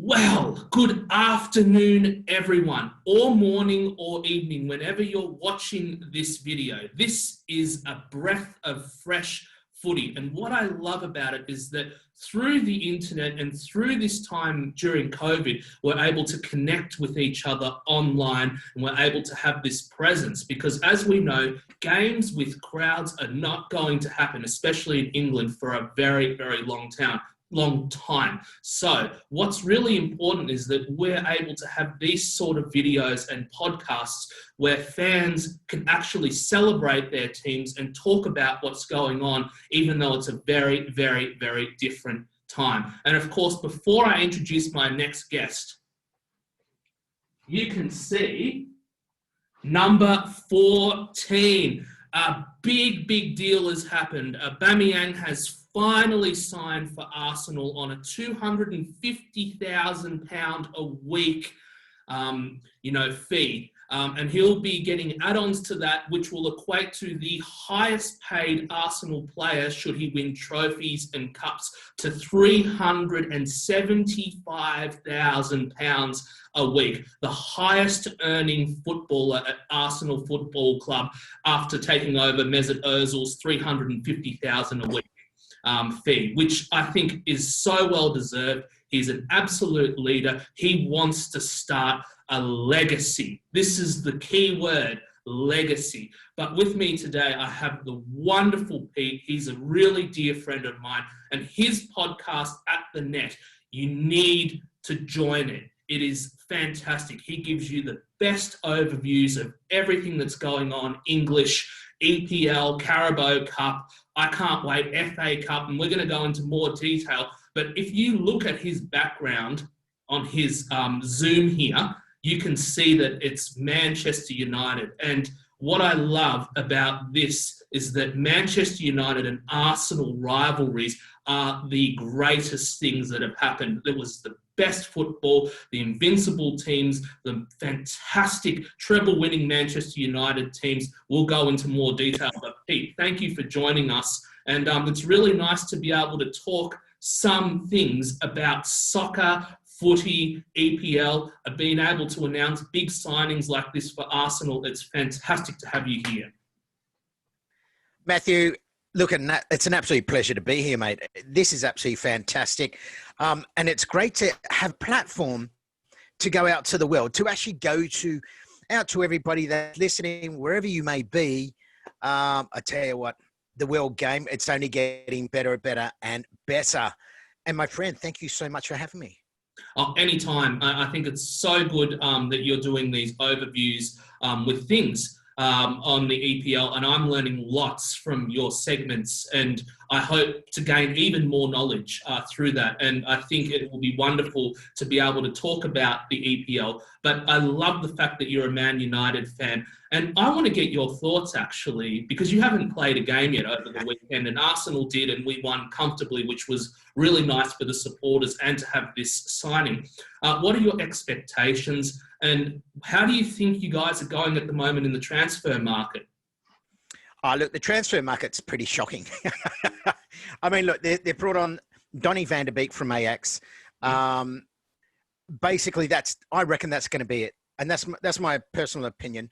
Well, good afternoon, everyone, or morning or evening, whenever you're watching this video. This is a breath of fresh footy. And what I love about it is that through the internet and through this time during COVID, we're able to connect with each other online and we're able to have this presence because, as we know, games with crowds are not going to happen, especially in England, for a very, very long time. So what's really important is that we're able to have these sort of videos and podcasts where fans can actually celebrate their teams and talk about what's going on, even though it's a very, very, very different time. And of course, before I introduce my next guest, you can see number 14. A big, big deal has happened. Aubameyang has finally signed for Arsenal on a £250,000 a week, fee. And he'll be getting add-ons to that, which will equate to the highest paid Arsenal player, should he win trophies and cups, to £375,000 a week, the highest earning footballer at Arsenal Football Club after taking over Mesut Ozil's $350,000 a week fee, which I think is so well deserved. He's an absolute leader. He wants to start a legacy. This is the key word, legacy. But with me today, I have the wonderful Pete. He's a really dear friend of mine, and his podcast, At the Net, you need to join it. It is fantastic. He gives you the best overviews of everything that's going on, English, EPL, Carabao Cup. I can't wait, FA Cup, and we're going to go into more detail. But if you look at his background on his Zoom here, you can see that it's Manchester United. And what I love about this is that Manchester United and Arsenal rivalries are the greatest things that have happened. It was the best football, the invincible teams, the fantastic treble-winning Manchester United teams. We'll go into more detail. But Pete, thank you for joining us. And it's really nice to be able to talk some things about soccer, footy, EPL, being able to announce big signings like this for Arsenal. It's fantastic to have you here. Matthew, look, it's an absolute pleasure to be here, mate. This is absolutely fantastic. And it's great to have a platform to go out to the world, to actually go out to everybody that's listening, wherever you may be. I tell you what, the world game, it's only getting better and better and better. And my friend, thank you so much for having me. Oh, anytime. I think it's so good that you're doing these overviews with things on the EPL, and I'm learning lots from your segments, and I hope to gain even more knowledge through that. And I think it will be wonderful to be able to talk about the EPL. But I love the fact that you're a Man United fan. And I want to get your thoughts, actually, because you haven't played a game yet over the weekend, and Arsenal did, and we won comfortably, which was really nice for the supporters and to have this signing. What are your expectations, and how do you think you guys are going at the moment in the transfer market? Look, the transfer market's pretty shocking. I mean, look, they brought on Donny van der Beek from Ajax. Basically, I reckon that's going to be it. And that's my personal opinion.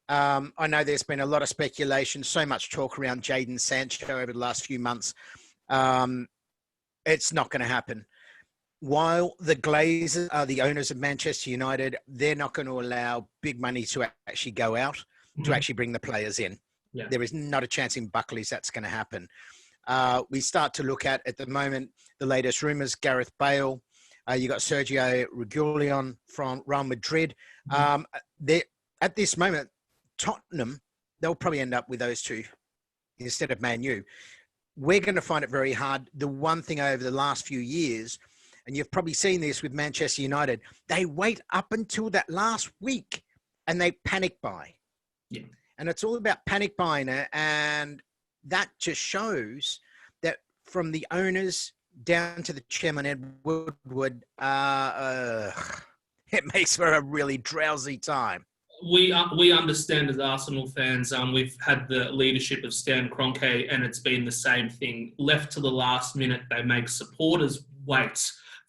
I know there's been a lot of speculation, so much talk around Jadon Sancho over the last few months. It's not going to happen. While the Glazers are the owners of Manchester United, they're not going to allow big money to actually go out, to actually bring the players in. Yeah. There is not a chance in Buckley's that's going to happen. We start to look at the moment, the latest rumours, Gareth Bale. You got Sergio Reguilon from Real Madrid. At this moment, Tottenham, they'll probably end up with those two instead of Man U. We're going to find it very hard. The one thing over the last few years, and you've probably seen this with Manchester United, they wait up until that last week and they panic buy. Yeah. And it's all about panic buying. And that just shows that from the owners down to the chairman, Ed Woodward, it makes for a really drowsy time. We understand as Arsenal fans, we've had the leadership of Stan Kroenke, and it's been the same thing. Left to the last minute, they make supporters wait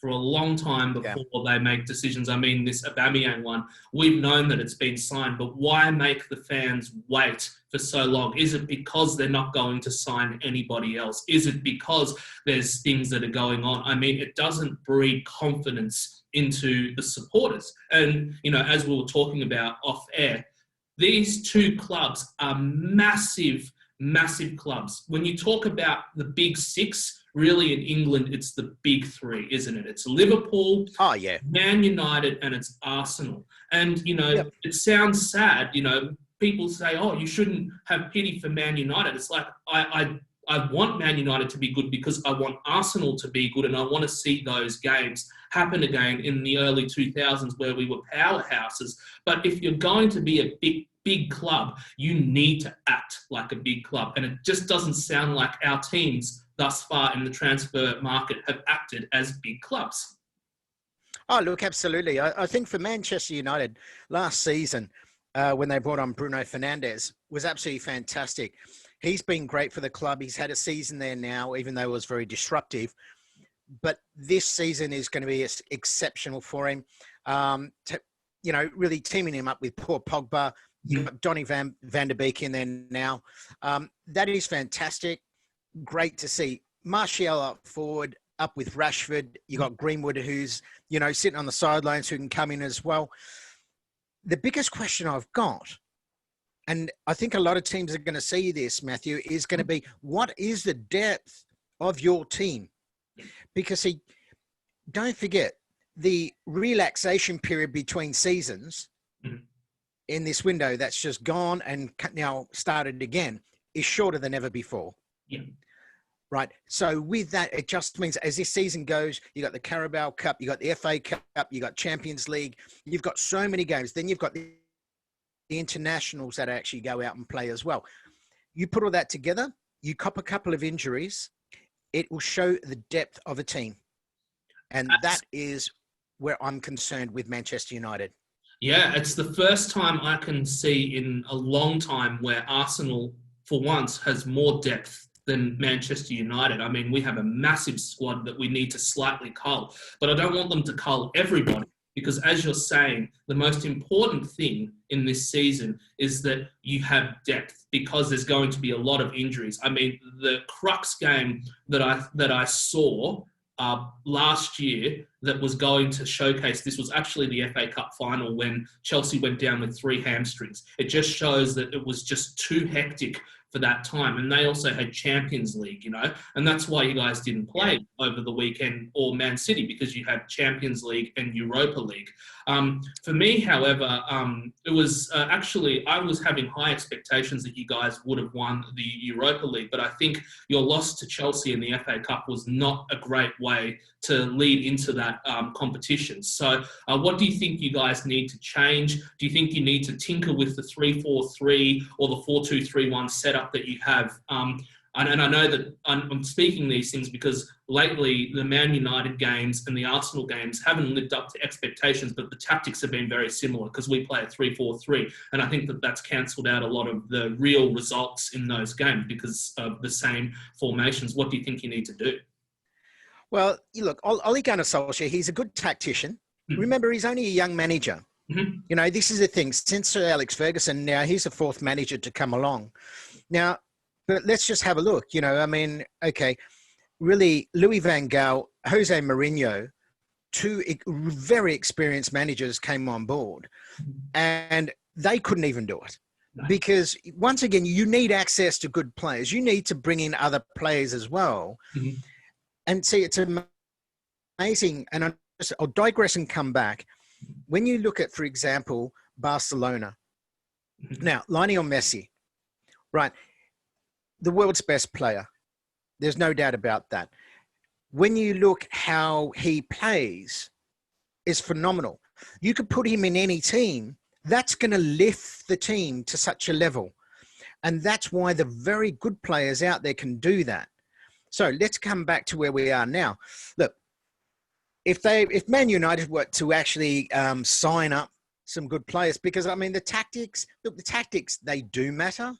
for a long time before they make decisions. I mean, this Aubameyang one, we've known that it's been signed, but why make the fans wait for so long? Is it because they're not going to sign anybody else? Is it because there's things that are going on? I mean, it doesn't breed confidence into the supporters. And, you know, as we were talking about off air, these two clubs are massive clubs. When you talk about the big six, really in England, it's the big three, isn't it? It's Liverpool, Man United, and it's Arsenal. And, you know, it sounds sad, you know, people say, oh, you shouldn't have pity for Man United. It's like, I want Man United to be good because I want Arsenal to be good, and I want to see those games happen again in the early 2000s where we were powerhouses. But if you're going to be a big club, you need to act like a big club. And it just doesn't sound like our teams thus far in the transfer market have acted as big clubs. Oh, look, absolutely. I think for Manchester United last season, when they brought on Bruno Fernandes, was absolutely fantastic. He's been great for the club. He's had a season there now, even though it was very disruptive. But this season is going to be exceptional for him. Really teaming him up with Paul Pogba. You've got Donny van der Beek in there now. That is fantastic. Great to see. Martial up forward, up with Rashford. You got Greenwood, who's, you know, sitting on the sidelines, who can come in as well. The biggest question I've got, and I think a lot of teams are going to see this, Matthew, is going to be, what is the depth of your team? Because don't forget, the relaxation period between seasons in this window that's just gone and now started again is shorter than ever before. Yeah. Right. So with that, it just means as this season goes, you got the Carabao Cup, you got the FA Cup, you got Champions League, you've got so many games. Then you've got the internationals that actually go out and play as well. You put all that together, you cop a couple of injuries, it will show the depth of a team. And that is where I'm concerned with Manchester United. Yeah, it's the first time I can see in a long time where Arsenal, for once, has more depth than Manchester United. I mean, we have a massive squad that we need to slightly cull, but I don't want them to cull everybody because, as you're saying, the most important thing in this season is that you have depth because there's going to be a lot of injuries. I mean, the crux game that I saw last year that was going to showcase this was actually the FA Cup final when Chelsea went down with 3 hamstrings. It just shows that it was just too hectic for that time. And they also had Champions League, you know, and that's why you guys didn't play over the weekend, or Man City, because you had Champions League and Europa League. For me, however, it was actually, I was having high expectations that you guys would have won the Europa League, but I think your loss to Chelsea in the FA Cup was not a great way to lead into that competition. So what do you think you guys need to change? Do you think you need to tinker with the 3-4-3 or the 4-2-3-1 setup that you have? And I know that I'm speaking these things because lately the Man United games and the Arsenal games haven't lived up to expectations, but the tactics have been very similar because we play a 3-4-3. And I think that that's cancelled out a lot of the real results in those games because of the same formations. What do you think you need to do? Well, you look, Ole Gunnar Solskjaer, he's a good tactician. Remember, he's only a young manager. You know, this is the thing. Since Sir Alex Ferguson, now he's the 4th manager to come along. Now, but let's just have a look. You know, I mean, okay, really, Louis van Gaal, Jose Mourinho, 2 very experienced managers came on board, and they couldn't even do it. Because once again, you need access to good players. You need to bring in other players as well. And see, it's amazing. And I'll digress and come back. When you look at, for example, Barcelona, now, Lionel Messi, right? The world's best player. There's no doubt about that. When you look how he plays, is phenomenal. You could put him in any team. That's going to lift the team to such a level. And that's why the very good players out there can do that. So let's come back to where we are now. Look, if Man United were to actually sign up some good players, because I mean the tactics, they do matter,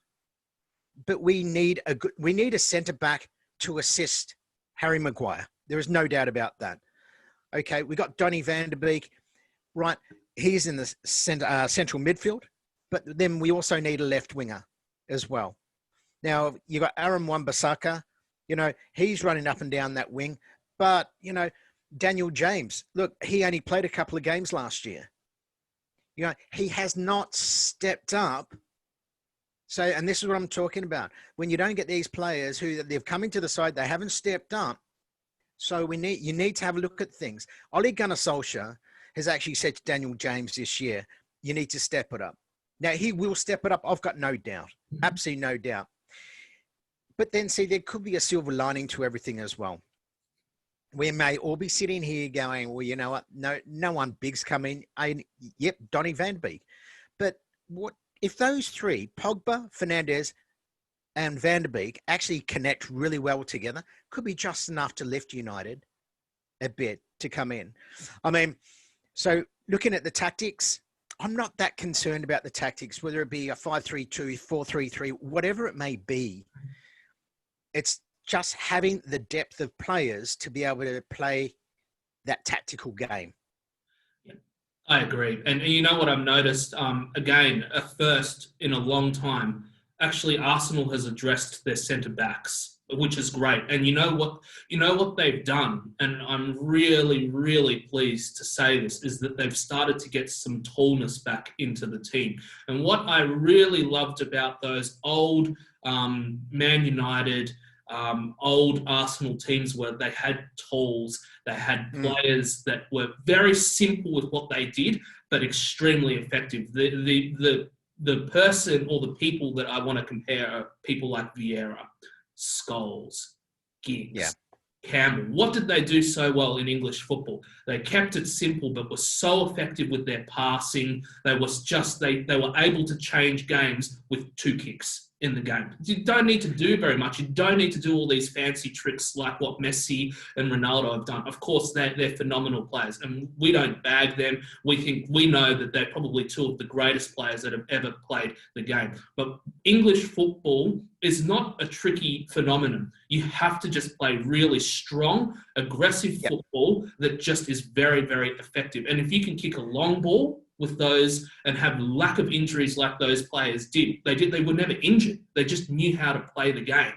but we need a centre back to assist Harry Maguire. There is no doubt about that. Okay, we got Donny van der Beek, right? He's in the central midfield, but then we also need a left winger as well. Now, you got Aaron Wan-Bissaka, he's running up and down that wing. But, Daniel James, look, he only played a couple of games last year. He has not stepped up. So, and this is what I'm talking about. When you don't get these players who they've come into the side, they haven't stepped up. So you need to have a look at things. Ole Gunnar Solskjaer has actually said to Daniel James this year, you need to step it up. Now, he will step it up. I've got no doubt. Absolutely no doubt. But then, see, there could be a silver lining to everything as well. We may all be sitting here going, well, you know what? No one big's coming. Yep, Donny van der Beek. But what if those three, Pogba, Fernandes, and Van der Beek, actually connect really well together? Could be just enough to lift United a bit to come in. I mean, so looking at the tactics, I'm not that concerned about the tactics, whether it be a 5-3-2, 4-3-3, whatever it may be. It's just having the depth of players to be able to play that tactical game. Yeah, I agree. And you know what I've noticed? Again, a first in a long time. Actually, Arsenal has addressed their centre-backs, which is great. And you know what they've done, and I'm really, really pleased to say this, is that they've started to get some tallness back into the team. And what I really loved about those old Man United, old Arsenal teams were they had talls, they had players that were very simple with what they did, but extremely effective. The person or the people that I want to compare are people like Vieira, Scholes, Giggs, Campbell. What did they do so well in English football? They kept it simple, but were so effective with their passing. They were able to change games with 2 kicks in the game. You don't need to do very much. You don't need to do all these fancy tricks like what Messi and Ronaldo have done. Of course, they're phenomenal players, and we don't bag them. We know that they're probably 2 of the greatest players that have ever played the game. But English football is not a tricky phenomenon. You have to just play really strong, aggressive football that just is very, very effective. And if you can kick a long ball with those and have lack of injuries like those players did. They were never injured. They just knew how to play the game,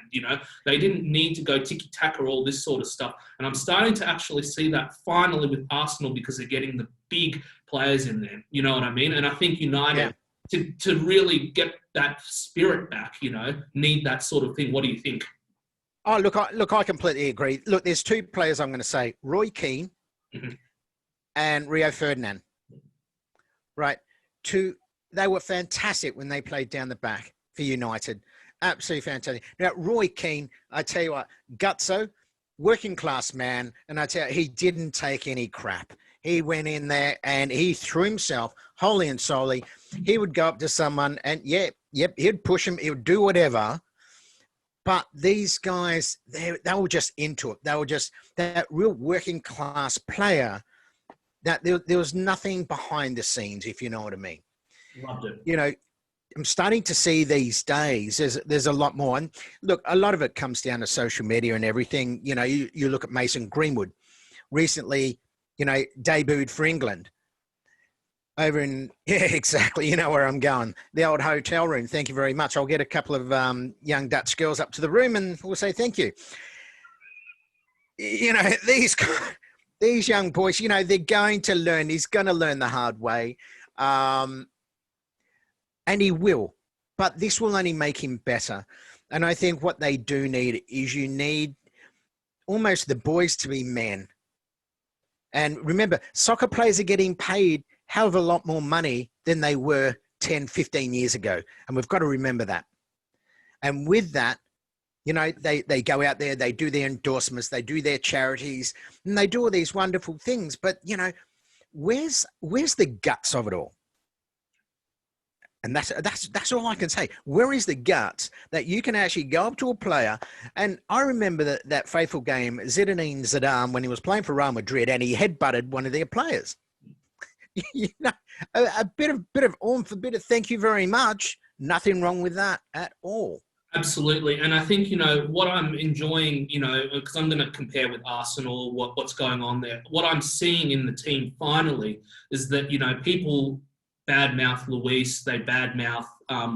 They didn't need to go tiki-taka or all this sort of stuff. And I'm starting to actually see that finally with Arsenal because they're getting the big players in there. You know what I mean? And I think United, to really get that spirit back, need that sort of thing. What do you think? Oh, look, I completely agree. Look, there's 2 players I'm going to say, Roy Keane and Rio Ferdinand. Right. They were fantastic when they played down the back for United. Absolutely fantastic. Now, Roy Keane, I tell you what, Gutso, working class man, and I tell you, he didn't take any crap. He went in there and he threw himself wholly and solely. He would go up to someone and he'd push him. He would do whatever. But these guys, they were just into it. They were just that real working class player. That there was nothing behind the scenes, if you know what I mean. Loved it. I'm starting to see these days, there's a lot more. And look, a lot of it comes down to social media and everything. You look at Mason Greenwood. Recently, debuted for England. Over in, exactly, you know where I'm going. The old hotel room. Thank you very much. I'll get a couple of young Dutch girls up to the room and we'll say thank you. These young boys, they're going to learn. He's going to learn the hard way. And he will. But this will only make him better. And I think what they do need is you need almost the boys to be men. And remember, soccer players are getting paid hell of a lot more money than they were 10, 15 years ago. And we've got to remember that. And with that, they go out there, they do their endorsements, they do their charities, and they do all these wonderful things. But, where's the guts of it all? And that's all I can say. Where is the guts that you can actually go up to a player? And I remember that faithful game, Zinedine Zidane, when he was playing for Real Madrid and he headbutted one of their players. A bit of oomph, a bit of thank you very much. Nothing wrong with that at all. Absolutely. And I think, what I'm enjoying, because I'm going to compare with Arsenal, what's going on there. What I'm seeing in the team finally is that, people badmouth Luis, they badmouth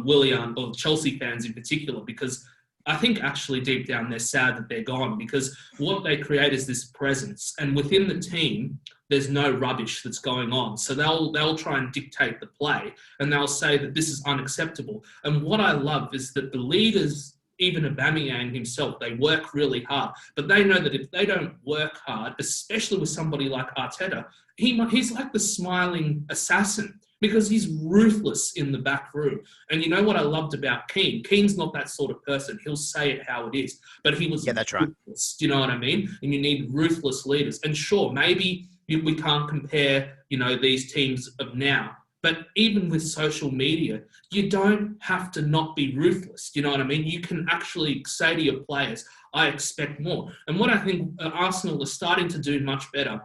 Willian, or Chelsea fans in particular, because I think actually deep down they're sad that they're gone, because what they create is this presence. And within the team, there's no rubbish that's going on. So they'll try and dictate the play, and they'll say that this is unacceptable. And what I love is that the leaders, even Aubameyang himself, they work really hard. But they know that if they don't work hard, especially with somebody like Arteta, he's like the smiling assassin, because he's ruthless in the back room. And you know what I loved about Keane? Keane's not that sort of person. He'll say it how it is. But he was that's ruthless. Right. Do you know what I mean? And you need ruthless leaders. And sure, maybe we can't compare, these teams of now. But even with social media, you don't have to not be ruthless. Do you know what I mean? You can actually say to your players, I expect more. And what I think Arsenal are starting to do much better,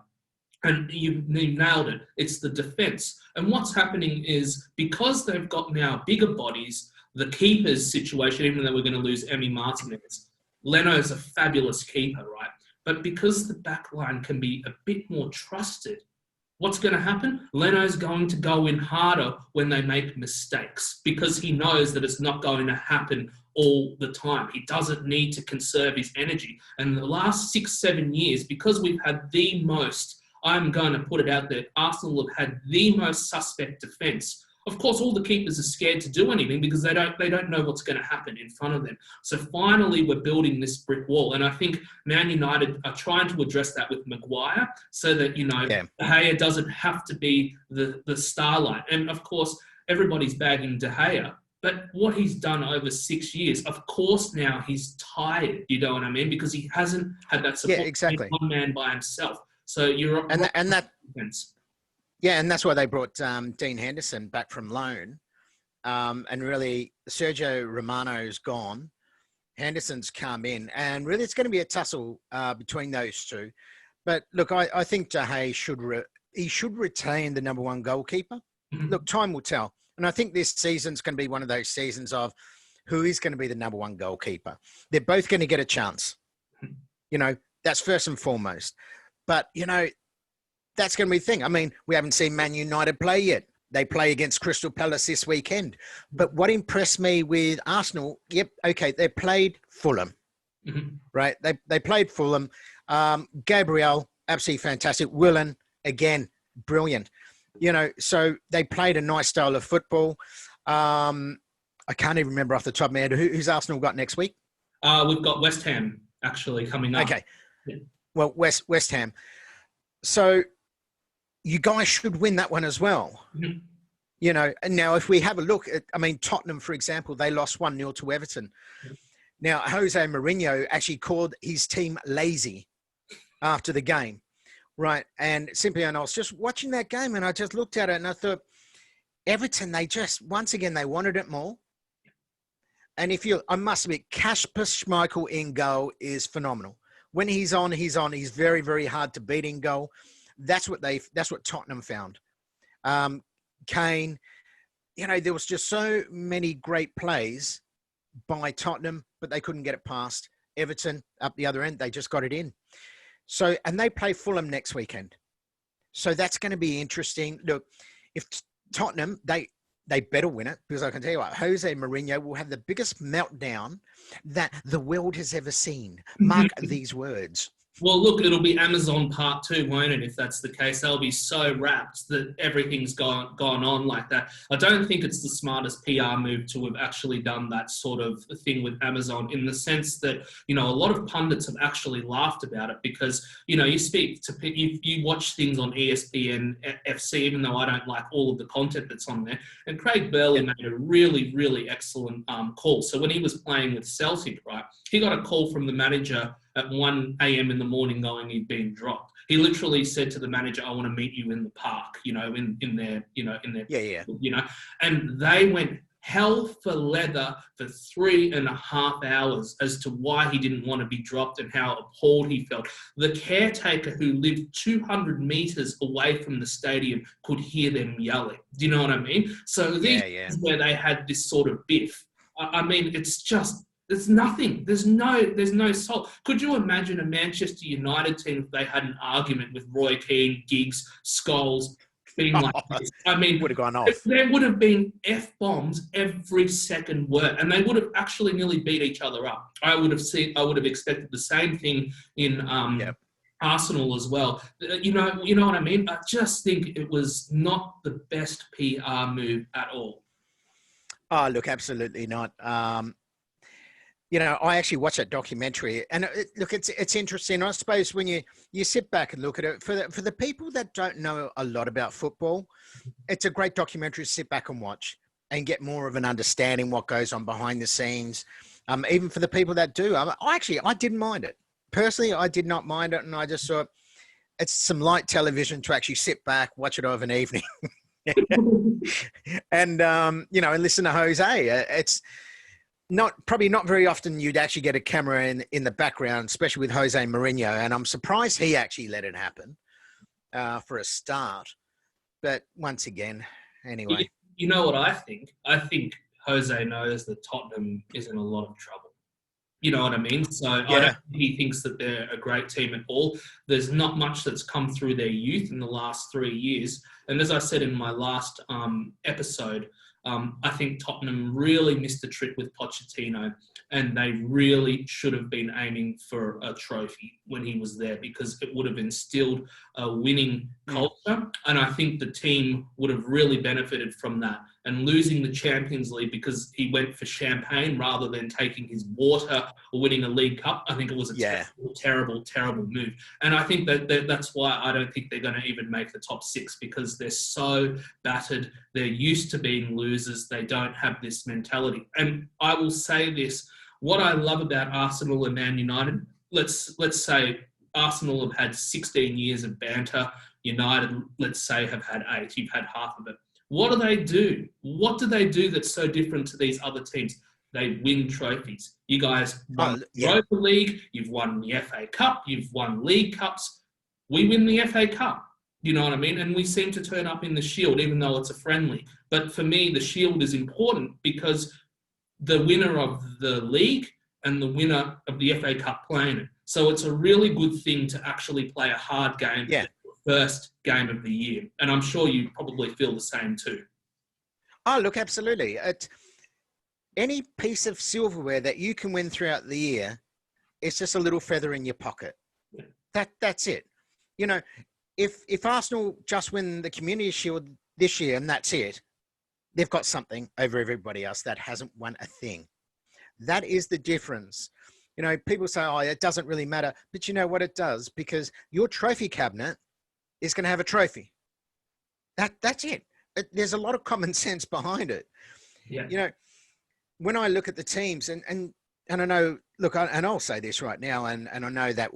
and you nailed it, it's the defence. And what's happening is, because they've got now bigger bodies, the keeper's situation, even though we're going to lose Emi Martinez, Leno's a fabulous keeper, right? But because the back line can be a bit more trusted, what's going to happen? Leno's going to go in harder when they make mistakes, because he knows that it's not going to happen all the time. He doesn't need to conserve his energy. And the last 6-7 years, because we've had the most, I'm going to put it out there, Arsenal have had the most suspect defence. Of course, all the keepers are scared to do anything because they don't know what's going to happen in front of them. So finally, we're building this brick wall. And I think Man United are trying to address that with Maguire, so that, De Gea doesn't have to be the starlight. And of course, everybody's bagging De Gea. But what he's done over 6 years, of course now he's tired, you know what I mean? Because he hasn't had that support. Yeah, exactly. One man by himself. So you're and that's why they brought Dean Henderson back from loan, and really Sergio Romano's gone, Henderson's come in, and really it's going to be a tussle between those two. But look, I think De Gea should retain the number one goalkeeper. Mm-hmm. Look, time will tell, and I think this season's going to be one of those seasons of who is going to be the number one goalkeeper. They're both going to get a chance. That's first and foremost. But, that's going to be the thing. I mean, we haven't seen Man United play yet. They play against Crystal Palace this weekend. But what impressed me with Arsenal, they played Fulham, right? They played Fulham. Gabriel, absolutely fantastic. Willen, again, brilliant. So they played a nice style of football. I can't even remember off the top of my head. Who's Arsenal got next week? We've got West Ham actually coming up. Okay. Yeah. Well, West Ham. So you guys should win that one as well. Mm-hmm. And now if we have a look at, Tottenham, for example, they lost 1-0 to Everton. Mm-hmm. Now, Jose Mourinho actually called his team lazy after the game, right? And I was just watching that game and I just looked at it and I thought, Everton, once again, they wanted it more. And I must admit, Kasper Schmeichel in goal is phenomenal. When he's on. He's very, very hard to beat in goal. That's what Tottenham found. Kane, there was just so many great plays by Tottenham, but they couldn't get it past Everton up the other end. They just got it in. So, and they play Fulham next weekend. So that's going to be interesting. Look, if Tottenham, they better win it, because I can tell you what, Jose Mourinho will have the biggest meltdown that the world has ever seen. Mark these words. Well, look, it'll be Amazon Part 2, won't it, if that's the case? They'll be so wrapped that everything's gone on like that. I don't think it's the smartest PR move to have actually done that sort of thing with Amazon, in the sense that, a lot of pundits have actually laughed about it, because, you speak to you watch things on ESPN FC, even though I don't like all of the content that's on there. And Craig Burley made a really, really excellent call. So when he was playing with Celtic, right, he got a call from the manager at 1 a.m. in the morning going he'd been dropped. He literally said to the manager, I want to meet you in the park, in their. And they went hell for leather for 3.5 hours as to why he didn't want to be dropped and how appalled he felt. The caretaker, who lived 200 meters away from the stadium, could hear them yelling. Do you know what I mean? So these is where they had this sort of biff. It's just There's nothing. There's no soul. Could you imagine a Manchester United team if they had an argument with Roy Keane, Giggs, Scholes, being like this? I mean, would have gone off. There would have been F-bombs every second word, and they would have actually nearly beat each other up. I would have expected the same thing in Arsenal as well. You know what I mean? I just think it was not the best PR move at all. Oh, look, absolutely not. You know, I actually watched that documentary, and it's interesting. I suppose when you sit back and look at it, for the people that don't know a lot about football, it's a great documentary to sit back and watch and get more of an understanding what goes on behind the scenes. Even for the people that do, I didn't mind it. Personally, I did not mind it, and I just thought it's some light television to actually sit back, watch it over an evening, and you know, and listen to Jose. It's probably not very often you'd actually get a camera in the background, especially with Jose Mourinho, and I'm surprised he actually let it happen for a start. But once again, anyway, you know what I think? I think Jose knows that Tottenham is in a lot of trouble. You know what I mean? So I don't think he thinks that they're a great team at all. There's not much that's come through their youth in the last 3 years. And as I said in my last episode, I think Tottenham really missed the trick with Pochettino, and they really should have been aiming for a trophy when he was there, because it would have instilled a winning culture, and I think the team would have really benefited from that. And losing the Champions League because he went for champagne rather than taking his water or winning a League Cup, I think it was a terrible move. And I think that's why I don't think they're going to even make the top 6, because they're so battered. They're used to being losers. They don't have this mentality. And I will say this, what I love about Arsenal and Man United, let's say Arsenal have had 16 years of banter. United, let's say, have had 8. You've had half of it. What do they do? What do they do that's so different to these other teams? They win trophies. You guys won the Europa League. You've won the FA Cup. You've won League Cups. We win the FA Cup. You know what I mean? And we seem to turn up in the Shield, even though it's a friendly. But for me, the Shield is important because the winner of the league and the winner of the FA Cup play in it. So it's a really good thing to actually play a hard game. Yeah. First game of the year. And I'm sure you probably feel the same too. Oh, look, absolutely. Any piece of silverware that you can win throughout the year, it's just a little feather in your pocket. Yeah. That's it. You know, if Arsenal just win the Community Shield this year and that's it, they've got something over everybody else that hasn't won a thing. That is the difference. You know, people say, oh, it doesn't really matter. But you know what it does? Because your trophy cabinet is going to have a trophy. That's it. There's a lot of common sense behind it. Yeah. You know, when I look at the teams and I know, look, and I'll say this right now, and I know that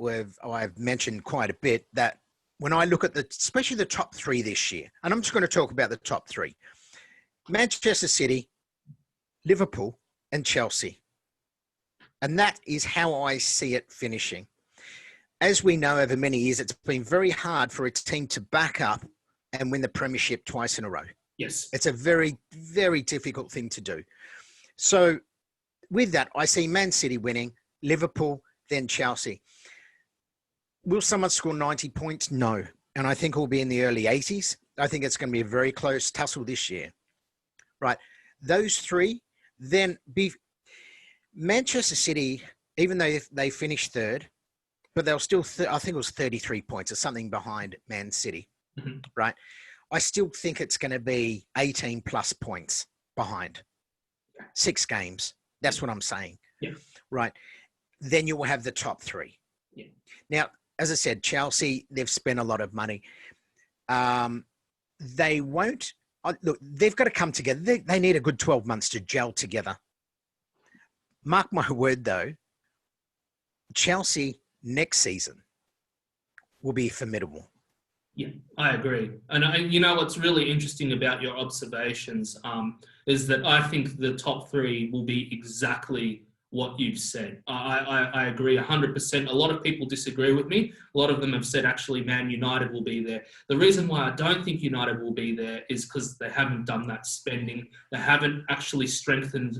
I've mentioned quite a bit that when I look at especially the top 3 this year, and I'm just going to talk about the top 3, Manchester City, Liverpool, and Chelsea. And that is how I see it finishing. As we know, over many years, it's been very hard for a team to back up and win the Premiership twice in a row. Yes. It's a very, very difficult thing to do. So with that, I see Man City winning, Liverpool, then Chelsea. Will someone score 90 points? No. And I think it will be in the early 80s. I think it's going to be a very close tussle this year. Right. Those 3, then Manchester City, even though they finished 3rd, but they'll still, I think it was 33 points or something behind Man City, right? I still think it's going to be 18 plus points behind. 6 games. That's what I'm saying. Yeah. Right. Then you will have the top 3. Yeah. Now, as I said, Chelsea, they've spent a lot of money. They won't, look, they've got to come together. They need a good 12 months to gel together. Mark my word, though, Chelsea next season will be formidable. Yeah, I agree. And you know what's really interesting about your observations is that I think the top 3 will be exactly what you've said. I agree 100%. A lot of people disagree with me. A lot of them have said actually Man United will be there. The reason why I don't think United will be there is because they haven't done that spending. They haven't actually strengthened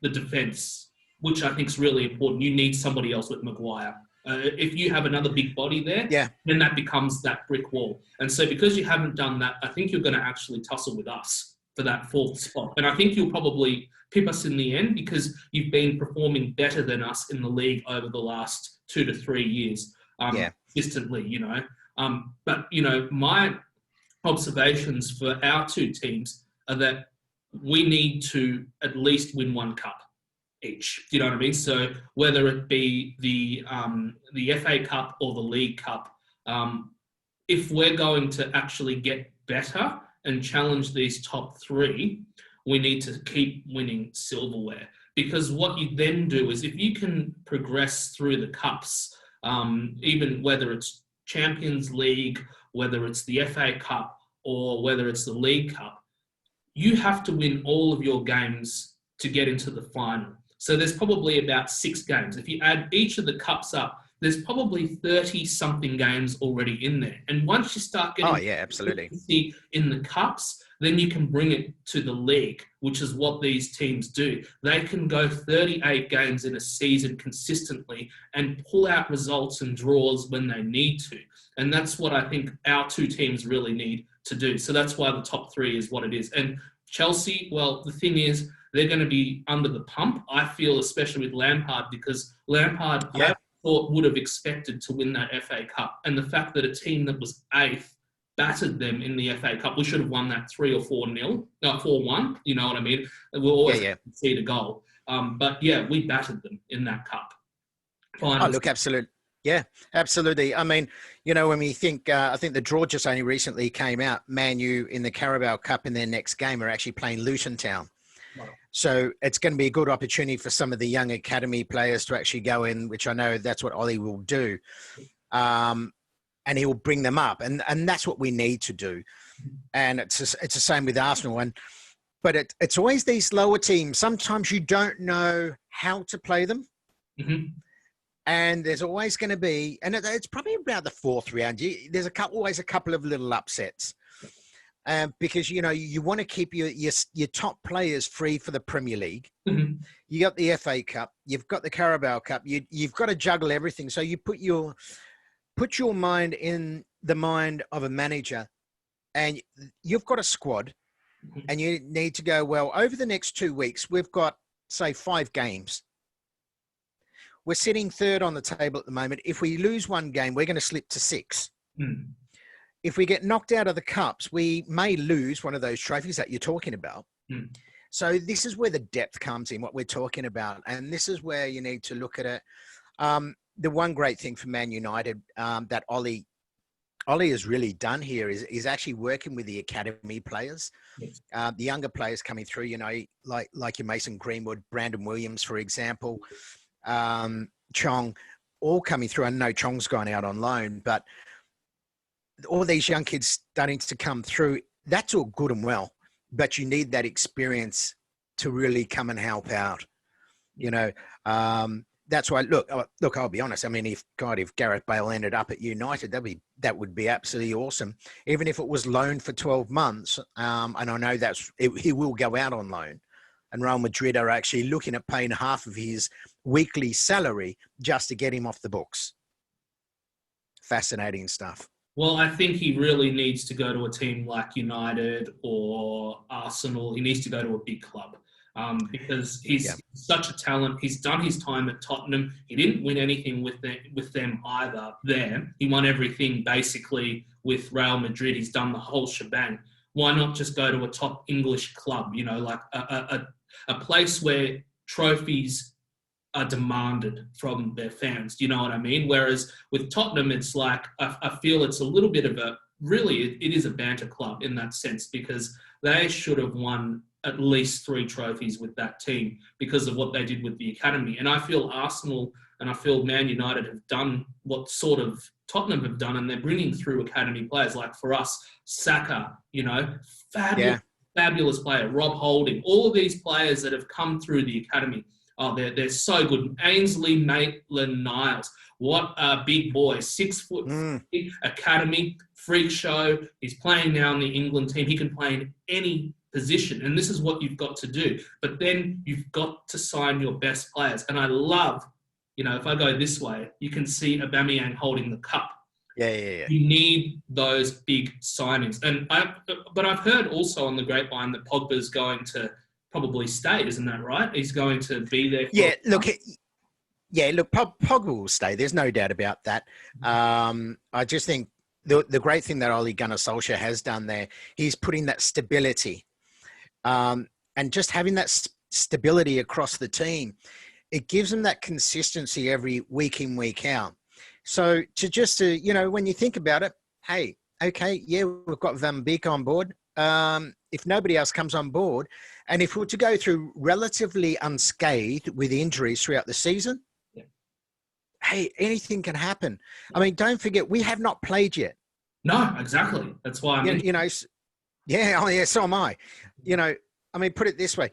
the defence which I think is really important. You need somebody else with Maguire. If you have another big body there, then that becomes that brick wall. And so because you haven't done that, I think you're going to actually tussle with us for that fourth spot. And I think you'll probably pip us in the end because you've been performing better than us in the league over the last 2 to 3 years consistently, you know. But, you know, my observations for our two teams are that we need to at least win one cup each. Do you know what I mean? So whether it be the FA Cup or the League Cup, if we're going to actually get better and challenge these top three, we need to keep winning silverware. Because what you then do is if you can progress through the cups, even whether it's Champions League, whether it's the FA Cup or whether it's the League Cup, you have to win all of your games to get into the final. So there's probably about 6 games. If you add each of the cups up, there's probably 30-something games already in there. And once you start getting absolutely in the cups, then you can bring it to the league, which is what these teams do. They can go 38 games in a season consistently and pull out results and draws when they need to. And that's what I think our two teams really need to do. So that's why the top 3 is what it is. And Chelsea, well, the thing is, they're going to be under the pump, I feel, especially with Lampard, because Lampard, I thought, would have expected to win that FA Cup. And the fact that a team that was 8th battered them in the FA Cup, we should have won that 3 or 4-0, no, 4-1, you know what I mean? We'll always concede a goal. But, yeah, we battered them in that cup. Finals. Oh, look, absolutely. Yeah, absolutely. I mean, you know, when we think, I think the draw just only recently came out, Man U in the Carabao Cup in their next game are actually playing Luton Town. So it's going to be a good opportunity for some of the young academy players to actually go in, which I know that's what Ollie will do. And he will bring them up. And that's what we need to do. And it's the same with Arsenal. But it's always these lower teams. Sometimes you don't know how to play them. Mm-hmm. And there's always going to be, and it's probably about the 4th round. There's always a couple of little upsets. Because, you know, you want to keep your top players free for the Premier League. Mm-hmm. You got the FA Cup. You've got the Carabao Cup. You've got to juggle everything. So you put your mind in the mind of a manager, and you've got a squad, and you need to go, well, over the next 2 weeks, we've got, say, 5 games. We're sitting 3rd on the table at the moment. If we lose one game, we're going to slip to 6. Mm. If we get knocked out of the cups, we may lose one of those trophies that you're talking about. Mm. So this is where the depth comes in, what we're talking about. And this is where you need to look at it. The one great thing for Man United that Ollie has really done here is actually working with the academy players, yes. The younger players coming through, you know, like your Mason Greenwood, Brandon Williams, for example, Chong, all coming through. I know Chong's gone out on loan, but all these young kids starting to come through, that's all good and well, but you need that experience to really come and help out. You know, that's why, look, I'll be honest. I mean, if Gareth Bale ended up at United, that would be absolutely awesome. Even if it was loaned for 12 months. And I know he will go out on loan, and Real Madrid are actually looking at paying half of his weekly salary just to get him off the books. Fascinating stuff. Well, I think he really needs to go to a team like United or Arsenal. He needs to go to a big club because he's such a talent. He's done his time at Tottenham. He didn't win anything with them either there. He won everything basically with Real Madrid. He's done the whole shebang. Why not just go to a top English club, you know, like a place where trophies are demanded from their fans. Do you know what I mean? Whereas with Tottenham, it's like, I feel it's a little bit of it is a banter club in that sense, because they should have won at least 3 trophies with that team because of what they did with the academy. And I feel Arsenal and I feel Man United have done what sort of Tottenham have done, and they're bringing through academy players. Like for us, Saka, you know, fabulous player, Rob Holding, all of these players that have come through the academy. Oh, they're so good. Ainsley Maitland-Niles, what a big boy, 6 foot academy, freak show. He's playing now in the England team. He can play in any position, and this is what you've got to do. But then you've got to sign your best players. And I love, if I go this way, you can see Aubameyang holding the cup. Yeah. You need those big signings. But I've heard also on the grapevine that Pogba's going to probably stay, isn't that right? He's going to be there. Look, Pogba will stay. There's no doubt about that. I just think the great thing that Ole Gunnar Solskjaer has done there, he's putting that stability. And just having that stability across the team, it gives them that consistency every week in, week out. So when you think about it, hey, okay, yeah, we've got Van Beek on board. If nobody else comes on board, and if we're to go through relatively unscathed with injuries throughout the season, hey, anything can happen. I mean, don't forget, we have not played yet. No, exactly. That's why so am I. Put it this way.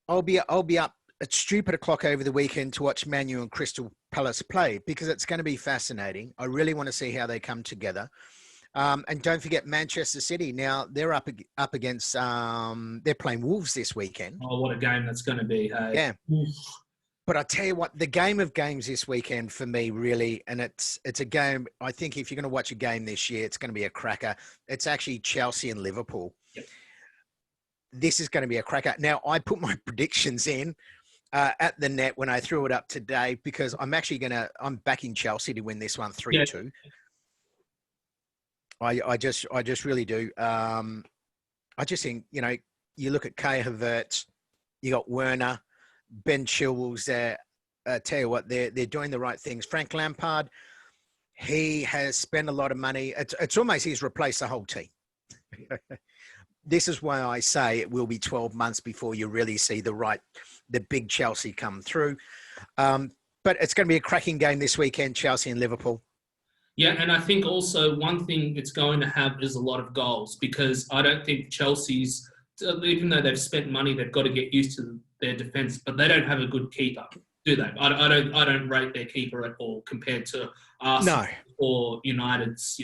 I'll be up at stupid o'clock over the weekend to watch Man U and Crystal Palace play, because it's going to be fascinating. I really want to see how they come together. And don't forget Manchester City. Now they're up against, they're playing Wolves this weekend. Oh, what a game that's going to be. Hey? Yeah. But I tell you what, the game of games this weekend for me, really, and it's a game, I think if you're going to watch a game this year, it's going to be a cracker. It's actually Chelsea and Liverpool. Yep. This is going to be a cracker. Now, I put my predictions in at the net when I threw it up today, because I'm backing Chelsea to win this one 3-2. I just really do. I just think, you look at Kai Havertz, you got Werner, Ben Chilwell's there. Tell you what, they're doing the right things. Frank Lampard, he has spent a lot of money. It's almost he's replaced the whole team. This is why I say it will be 12 months before you really see the big Chelsea come through. But it's going to be a cracking game this weekend, Chelsea and Liverpool. Yeah, and I think also one thing it's going to have is a lot of goals, because I don't think Chelsea's, even though they've spent money, they've got to get used to their defence, but they don't have a good keeper, do they? I don't rate their keeper at all compared to Arsenal or United's,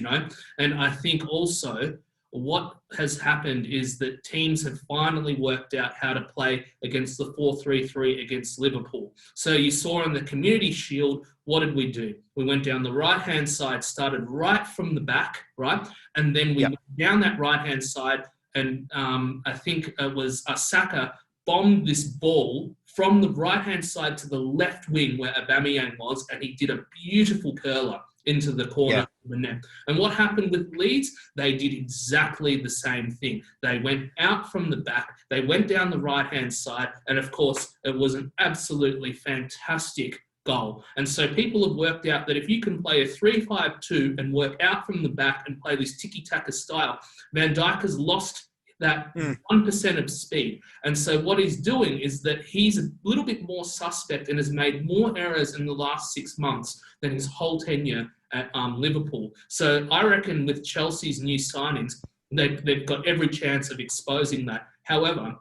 And I think also what has happened is that teams have finally worked out how to play against the 4-3-3 against Liverpool. So you saw in the Community Shield, what did we do? We went down the right-hand side, started right from the back, right? And then we went down that right-hand side, and I think it was Saka bombed this ball from the right-hand side to the left wing where Aubameyang was, and he did a beautiful curler into the corner of the net. And what happened with Leeds? They did exactly the same thing. They went out from the back, they went down the right-hand side, and of course, it was an absolutely fantastic goal. And so people have worked out that if you can play a 3-5-2 and work out from the back and play this tiki-taka style, Van Dijk has lost that 1% of speed. And so what he's doing is that he's a little bit more suspect and has made more errors in the last 6 months than his whole tenure at Liverpool. So I reckon with Chelsea's new signings, they've got every chance of exposing that. However,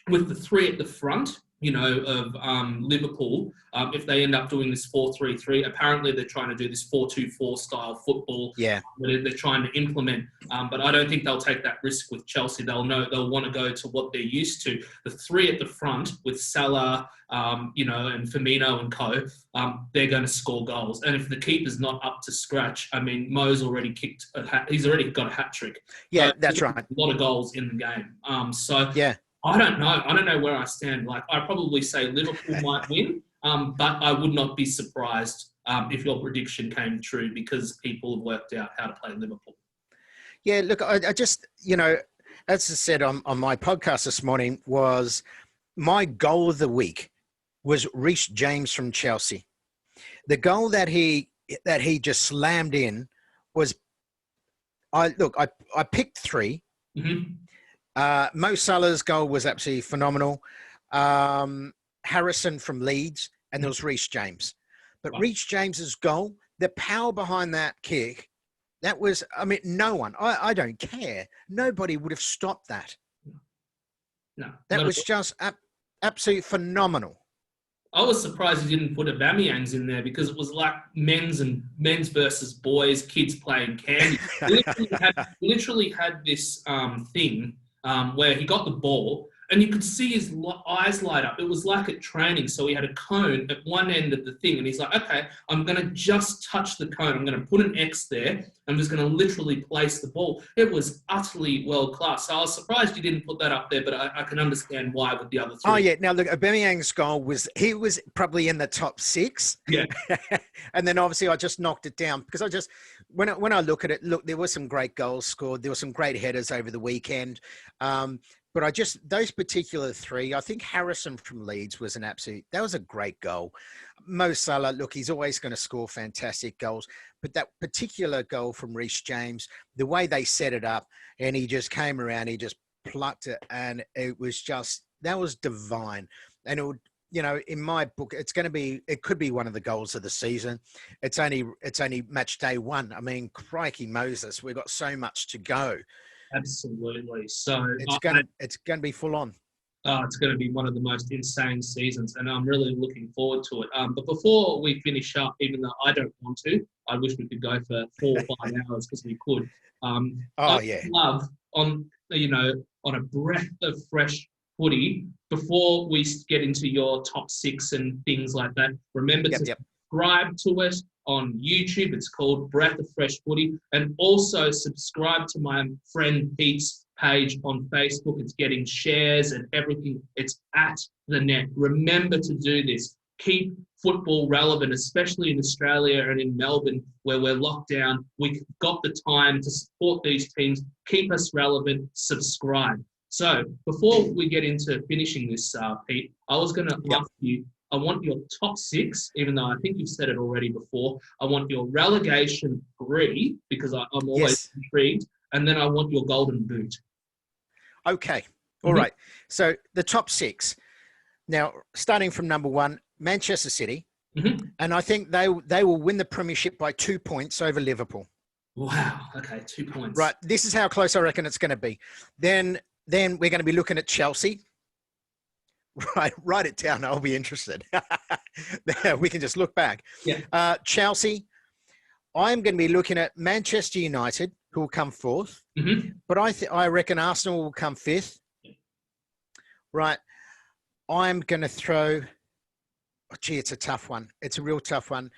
with the three at the front, of Liverpool, if they end up doing this 4-3-3, apparently they're trying to do this 4-2-4 style football. Yeah. They're trying to implement, but I don't think they'll take that risk with Chelsea. They'll want to go to what they're used to. The three at the front with Salah, and Firmino and co, they're going to score goals. And if the keeper's not up to scratch, I mean, Mo's already he's already got a hat trick. Yeah, so that's right. A lot of goals in the game. Yeah. I don't know. I don't know where I stand. Like, I probably say Liverpool might win, but I would not be surprised if your prediction came true, because people have worked out how to play Liverpool. Yeah, look, I just, as I said on my podcast this morning, was my goal of the week was Reece James from Chelsea. The goal that he just slammed in was, I picked 3. Mm-hmm. Mo Salah's goal was absolutely phenomenal. Harrison from Leeds, and there was Reece James. But Reece James's goal, the power behind that kick, that was, no one, I don't care. Nobody would have stopped that. No. That was just absolutely phenomenal. I was surprised he didn't put Aubameyang's in there because it was like men's versus boys, kids playing candy. He literally had this thing where he got the ball and you could see his eyes light up. It was like at training. So he had a cone at one end of the thing and he's like, okay, I'm going to just touch the cone. I'm going to put an X there. I'm just going to literally place the ball. It was utterly world class. So I was surprised you didn't put that up there, but I can understand why with the other three. Oh, yeah. Now, look, Aubameyang's goal he was probably in the top 6. Yeah. And then obviously I just knocked it down because when I look at it, there were some great goals scored. There were some great headers over the weekend. But those particular 3, I think Harrison from Leeds was that was a great goal. Mo Salah, look, he's always going to score fantastic goals. But that particular goal from Reece James, the way they set it up and he just came around, he just plucked it and it was that was divine. And it would, in my book, it could be one of the goals of the season. It's only match day 1. I mean, crikey Moses, we've got so much to go. Absolutely. So it's going to be full on. It's going to be one of the most insane seasons, and I'm really looking forward to it. But before we finish up, even though I don't want to, I wish we could go for 4 or 5 hours because we could. I'd love on a breath of fresh footy before we get into your top 6 and things like that. Remember to subscribe to us on YouTube. It's called Breath of Fresh Footy. And also subscribe to my friend Pete's page on Facebook. It's getting shares and everything. It's at the net. Remember to do this. Keep football relevant, especially in Australia and in Melbourne where we're locked down. We've got the time to support these teams. Keep us relevant. Subscribe. So before we get into finishing this, Pete, I was going to ask you, I want your top 6, even though I think you've said it already before. I want your relegation 3, because I'm always intrigued. And then I want your golden boot. Okay. All right. So the top 6. Now, starting from number 1, Manchester City. And I think they will win the premiership by 2 points over Liverpool. Wow. Okay. 2 points. Right. This is how close I reckon it's going to be. Then we're going to be looking at Chelsea. Right, write it down. I'll be interested. We can just look back. Yeah. Chelsea. I'm going to be looking at Manchester United, who will come 4th. But I reckon Arsenal will come 5th. Right. I'm going to throw. It's a tough one. It's a real tough one.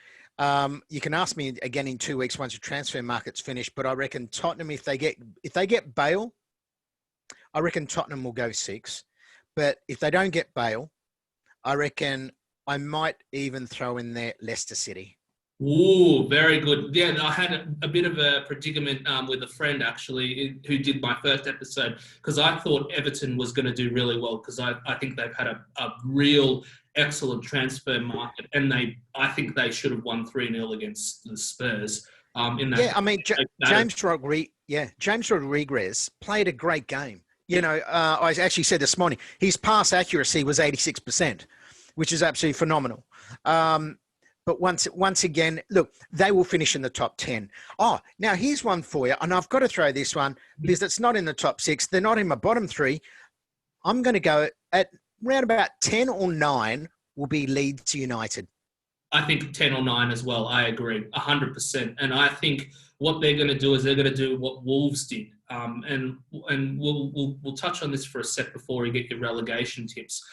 You can ask me again in 2 weeks once the transfer market's finished. But I reckon Tottenham, if they get Bale, I reckon Tottenham will go 6. But if they don't get Bale, I reckon I might even throw in there Leicester City. Ooh, very good. Yeah, I had a bit of a predicament with a friend, actually, who did my first episode, because I thought Everton was going to do really well, because I think they've had a real excellent transfer market, and I think they should have won 3-0 against the Spurs. James Rodriguez played a great game. I actually said this morning, his pass accuracy was 86%, which is absolutely phenomenal. But once again, look, they will finish in the top 10. Oh, now here's one for you, and I've got to throw this one because it's not in the top 6. They're not in my bottom 3. I'm going to go at round about 10 or 9 will be Leeds United. I think 10 or 9 as well. I agree, 100%. And I think what they're going to do is they're going to do what Wolves did. And we'll touch on this for a sec before we get your relegation tips.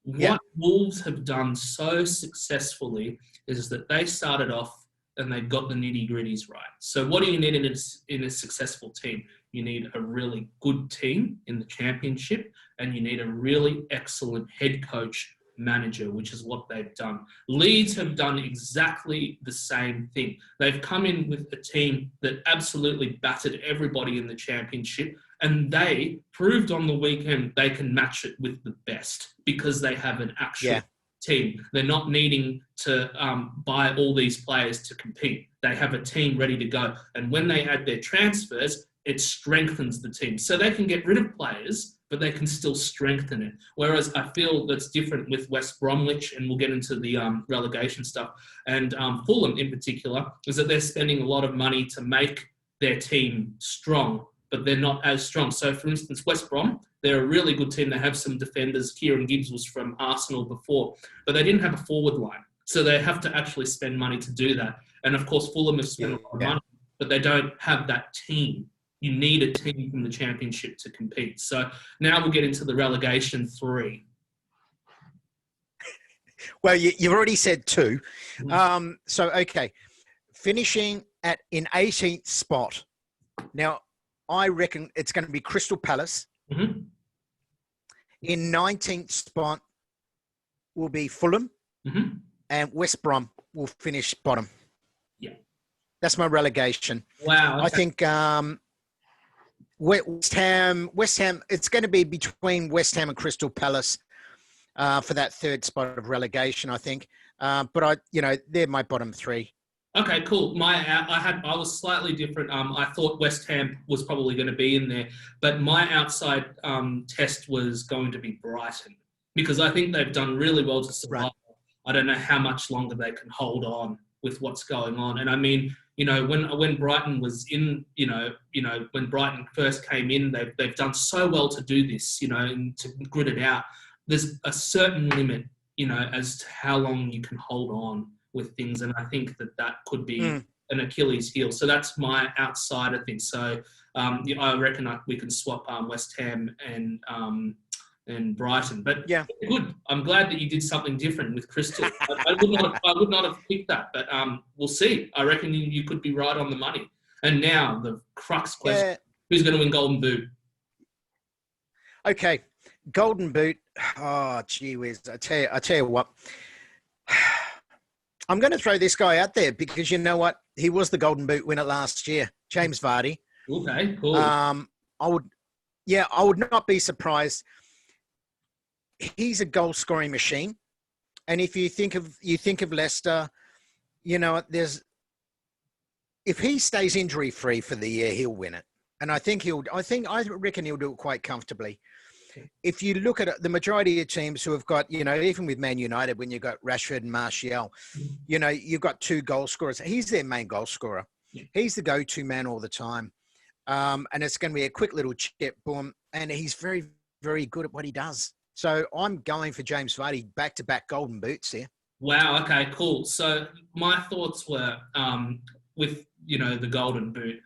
What Wolves have done so successfully is that they started off and they got the nitty-gritties right. So what do you need in a successful team? You need a really good team in the championship, and you need a really excellent head coach manager, which is what they've done. Leeds have done exactly the same thing. They've come in with a team that absolutely battered everybody in the championship, and they proved on the weekend they can match it with the best because they have an actual team. They're not needing to buy all these players to compete. They have a team ready to go. And when they add their transfers, it strengthens the team. So they can get rid of players, but they can still strengthen it. Whereas I feel that's different with West Bromwich, and we'll get into the relegation stuff, and Fulham in particular, is that they're spending a lot of money to make their team strong, but they're not as strong. So, for instance, West Brom, they're a really good team. They have some defenders. Kieran Gibbs was from Arsenal before, but they didn't have a forward line. So they have to actually spend money to do that. And, of course, Fulham have spent a lot of money, but they don't have that team. You need a team from the Championship to compete. So now we'll get into the relegation 3. Well, you've already said 2. So, okay. Finishing in 18th spot. Now, I reckon it's going to be Crystal Palace. Mm-hmm. In 19th spot will be Fulham. Mm-hmm. And West Brom will finish bottom. Yeah. That's my relegation. Wow. Okay. I think West Ham, it's going to be between West Ham and Crystal Palace for that 3rd spot of relegation, I think. But they're my bottom 3. Okay, cool. I was slightly different. I thought West Ham was probably going to be in there, but my outside test was going to be Brighton, because I think they've done really well to survive. Right. I don't know how much longer they can hold on with what's going on. And I mean, when Brighton was in, when Brighton first came in, they've done so well to do this, and to grit it out. There's a certain limit, as to how long you can hold on with things. And I think that could be an Achilles heel. So that's my outsider thing. So I reckon we can swap West Ham and Brighton. But yeah, good. I'm glad that you did something different with Crystal. I would not have picked that, but we'll see. I reckon you could be right on the money. And now the crux question: who's going to win Golden Boot? Okay, Golden Boot. Oh, gee whiz! I tell you what. I'm going to throw this guy out there because you know what? He was the Golden Boot winner last year, James Vardy. Okay, cool. I would not be surprised. He's a goal scoring machine, and if you think of Leicester, if he stays injury free for the year, he'll win it, and I reckon he'll do it quite comfortably. If you look at the majority of teams who have got, even with Man United, when you've got Rashford and Martial, you've got 2 goal scorers. He's their main goal scorer. Yeah. He's the go-to man all the time. And it's going to be a quick little chip, boom. And he's very, very good at what he does. So I'm going for James Vardy, back-to-back Golden Boots here. Wow. Okay, cool. So my thoughts were with, the Golden Boot,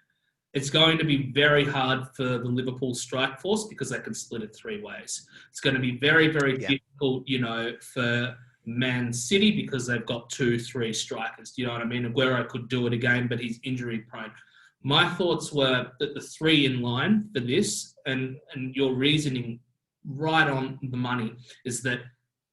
it's going to be very hard for the Liverpool strike force because they can split it 3 ways. It's going to be very, very difficult, for Man City because they've got 2-3 strikers. Do you know what I mean? Aguero could do it again, but he's injury prone. My thoughts were that the 3 in line for this, and your reasoning right on the money, is that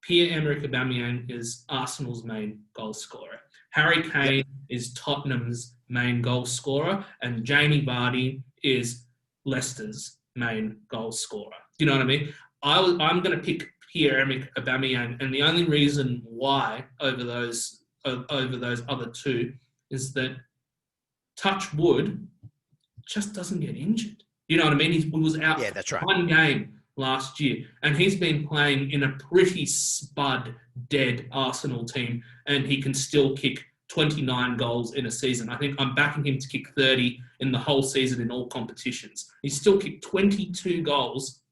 Pierre-Emerick Aubameyang is Arsenal's main goal scorer. Harry Kane is Tottenham's main goal scorer, and Jamie Vardy is Leicester's main goal scorer. Do you know what I mean? I'm going to pick Pierre-Emerick Aubameyang, and the only reason why over those other 2 is that, touch wood, just doesn't get injured. You know what I mean? He was out for 1 game last year, and he's been playing in a pretty spud, dead Arsenal team, and he can still kick 29 goals in a season. I think I'm backing him to kick 30 in the whole season in all competitions. He still kicked 22 goals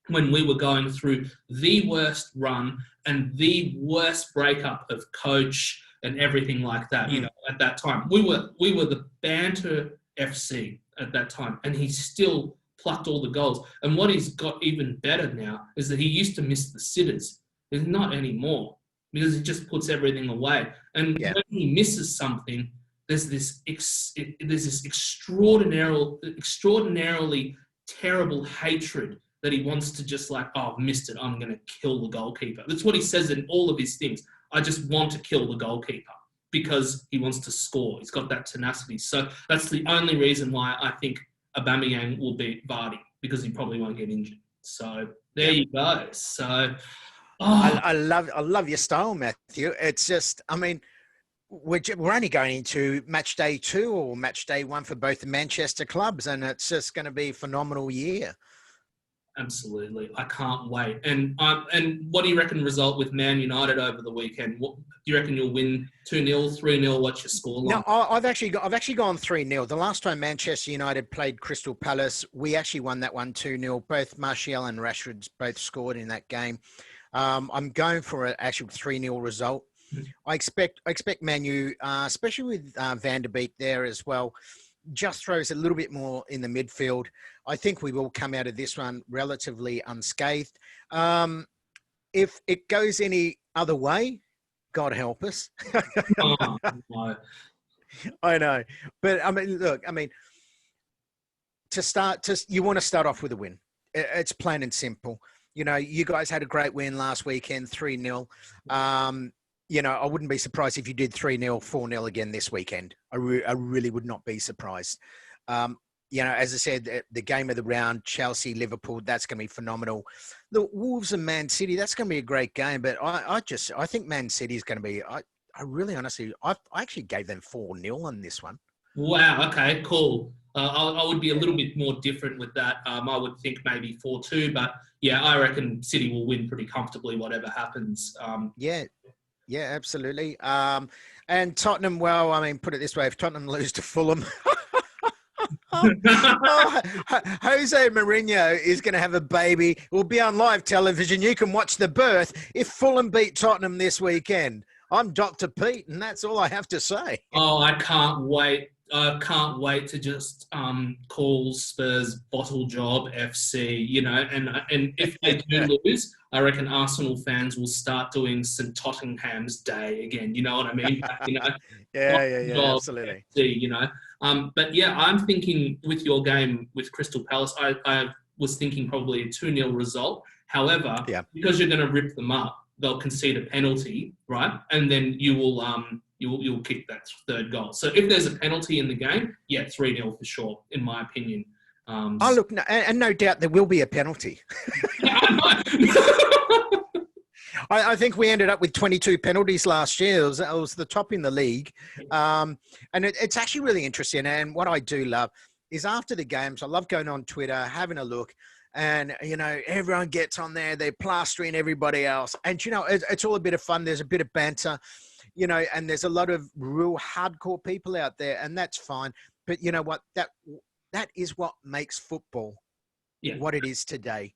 when we were going through the worst run and the worst breakup of coach and everything like that. At that time, we were the banter FC at that time, and he still plucked all the goals. And what he's got even better now is that he used to miss the sitters. There's not anymore, because he just puts everything away. And when he misses something, there's this extraordinarily terrible hatred that he wants to just like, oh, I've missed it, I'm going to kill the goalkeeper. That's what he says in all of his things. I just want to kill the goalkeeper, because he wants to score. He's got that tenacity. So that's the only reason why I think Aubameyang will beat Vardy, because he probably won't get injured. So there you go. So I love your style, Matthew. It's just, I mean, we're only going into match day 2 or match day 1 for both the Manchester clubs, and it's just going to be a phenomenal year. Absolutely. I can't wait. And what do you reckon result with Man United over the weekend? What do you reckon you'll win? 2-0, 3-0? What's your scoreline? No, I've actually gone 3-0. The last time Manchester United played Crystal Palace, we actually won that one 2-0. Both Martial and Rashford both scored in that game. I'm going for an actual 3-0 result. I expect Man U, especially with Van der Beek there as well, just throws a little bit more in the midfield. I think we will come out of this one relatively unscathed. If it goes any other way, God help us. Oh, no. I know. But, I mean, look, you want to start off with a win. It's plain and simple. You know, you guys had a great win last weekend, 3-0. You know, I wouldn't be surprised if you did 3-0, 4-0 again this weekend. I really would not be surprised. You know, as I said, the game of the round, Chelsea, Liverpool, that's going to be phenomenal. The Wolves and Man City, that's going to be a great game. But I think Man City is going to be, I actually gave them 4-0 on this one. Wow. Okay, cool. I would be a little bit more different with that. I would think maybe 4-2, but yeah, I reckon City will win pretty comfortably, whatever happens. Yeah, absolutely. And Tottenham, well, I mean, put it this way, if Tottenham lose to Fulham, Jose Mourinho is going to have a baby. It will be on live television. You can watch the birth if Fulham beat Tottenham this weekend. I'm Dr. Pete, and that's all I have to say. Oh, I can't wait. I can't wait to just call Spurs bottle job FC, you know, and if they do lose, I reckon Arsenal fans will start doing St. Tottenham's Day again. You know what I mean? You know, yeah, absolutely. FC, you know, but yeah, I'm thinking with your game with Crystal Palace, I was thinking probably a 2-0 result. However, because you're going to rip them up, they'll concede a penalty, right? And then you will you'll kick that third goal. So if there's a penalty in the game, yeah, 3-0 for sure, in my opinion. Look, and no doubt there will be a penalty. I think we ended up with 22 penalties last year. It was the top in the league. And it's actually really interesting. And what I do love is after the games, I love going on Twitter, having a look. And, you know, everyone gets on there. They're plastering everybody else. And, you know, it's all a bit of fun. There's a bit of banter, you know, and there's a lot of real hardcore people out there. And that's fine. But you know what? That is what makes football what it is today.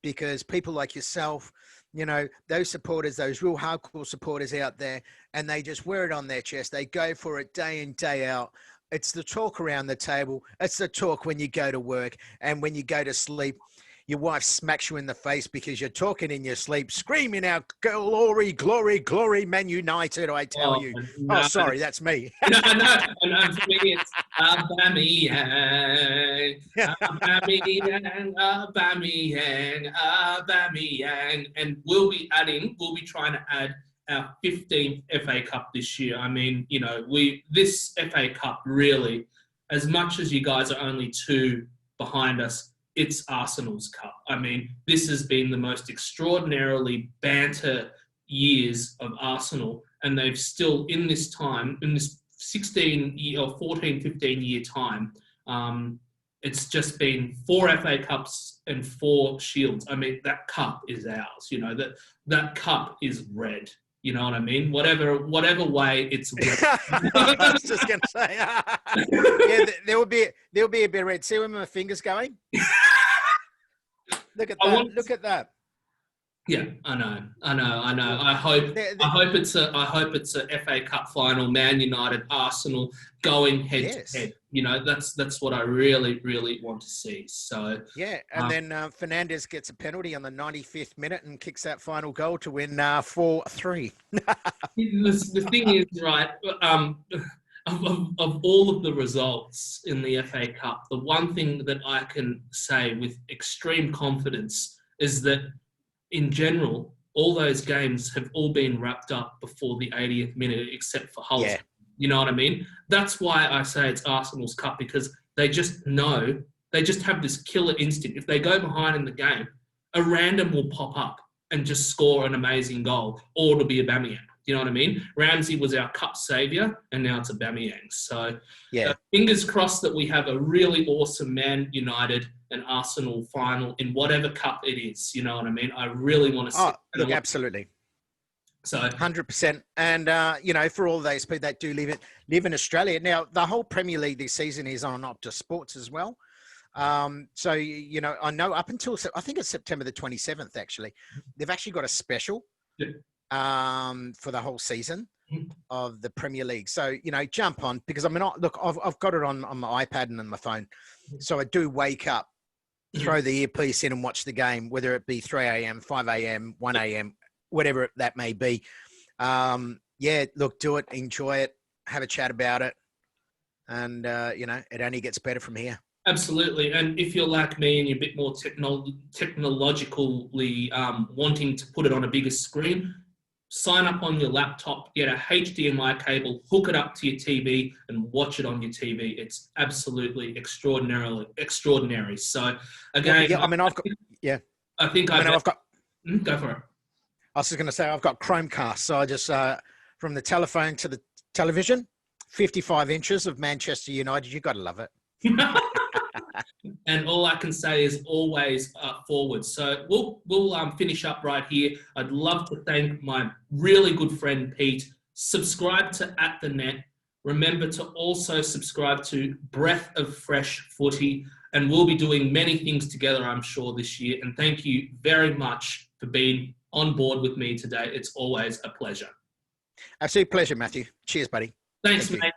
Because people like yourself, you know, those supporters, those real hardcore supporters out there, and they just wear it on their chest. They go for it day in, day out. It's the talk around the table. It's the talk when you go to work and when you go to sleep. Your wife smacks you in the face because you're talking in your sleep, screaming out, glory, glory, glory, Man United, I tell you. No. Oh, sorry, that's me. No, and for me, it's Aubameyang, Aubameyang. And we'll be trying to add our 15th FA Cup this year. I mean, you know, this FA Cup really, as much as you guys are only 2 behind us, it's Arsenal's cup. I mean, this has been the most extraordinarily banter years of Arsenal, and they've still, in this 16 or 14, 15 year time, it's just been 4 FA Cups and 4 Shields. I mean, that cup is ours. You know, that cup is red. You know what I mean? Whatever way it's red. I was just going to say. Yeah, there will be a bit of red. See where my finger's going? Look at that. Look at that. Yeah, I know. I hope it's a FA Cup final. Man United, Arsenal going head to head. You know, that's what I really, really want to see. So yeah, and then Fernandes gets a penalty on the 95th minute and kicks that final goal to win 4-3. The thing is, right, of all of the results in the FA Cup, the one thing that I can say with extreme confidence is that, in general, all those games have all been wrapped up before the 80th minute, except for Hull. Yeah. You know what I mean? That's why I say it's Arsenal's cup, because they just know, they just have this killer instinct. If they go behind in the game, a random will pop up and just score an amazing goal, or it'll be Aubameyang. You know what I mean? Ramsey was our cup saviour, and now it's Aubameyang. So, fingers crossed that we have a really awesome Man United an Arsenal final in whatever cup it is. You know what I mean? I really want to see. Look, absolutely. So 100%. And, for all those people that do live in Australia. Now, the whole Premier League this season is on Optus Sports as well. So, I know up until, I think it's September the 27th, actually, they've actually got a special for the whole season of the Premier League. So, jump on, because I've got it on my iPad and on my phone. So I do wake up, throw the earpiece in and watch the game, whether it be 3 a.m., 5 a.m., 1 a.m., whatever that may be. Look, do it, enjoy it, have a chat about it. And, it only gets better from here. Absolutely. And if you're like me and you're a bit more technologically wanting to put it on a bigger screen, sign up on your laptop, get a HDMI cable, hook it up to your TV and watch it on your TV. It's absolutely extraordinary. So again, I've got, go for it. I was just going to say, I've got Chromecast. So I just, from the telephone to the television, 55 inches of Manchester United. You've got to love it. And all I can say is always forward. So we'll finish up right here. I'd love to thank my really good friend, Pete. Subscribe to At The Net. Remember to also subscribe to Breath of Fresh Footy. And we'll be doing many things together, I'm sure, this year. And thank you very much for being on board with me today. It's always a pleasure. Absolute pleasure, Matthew. Cheers, buddy. Thanks, mate.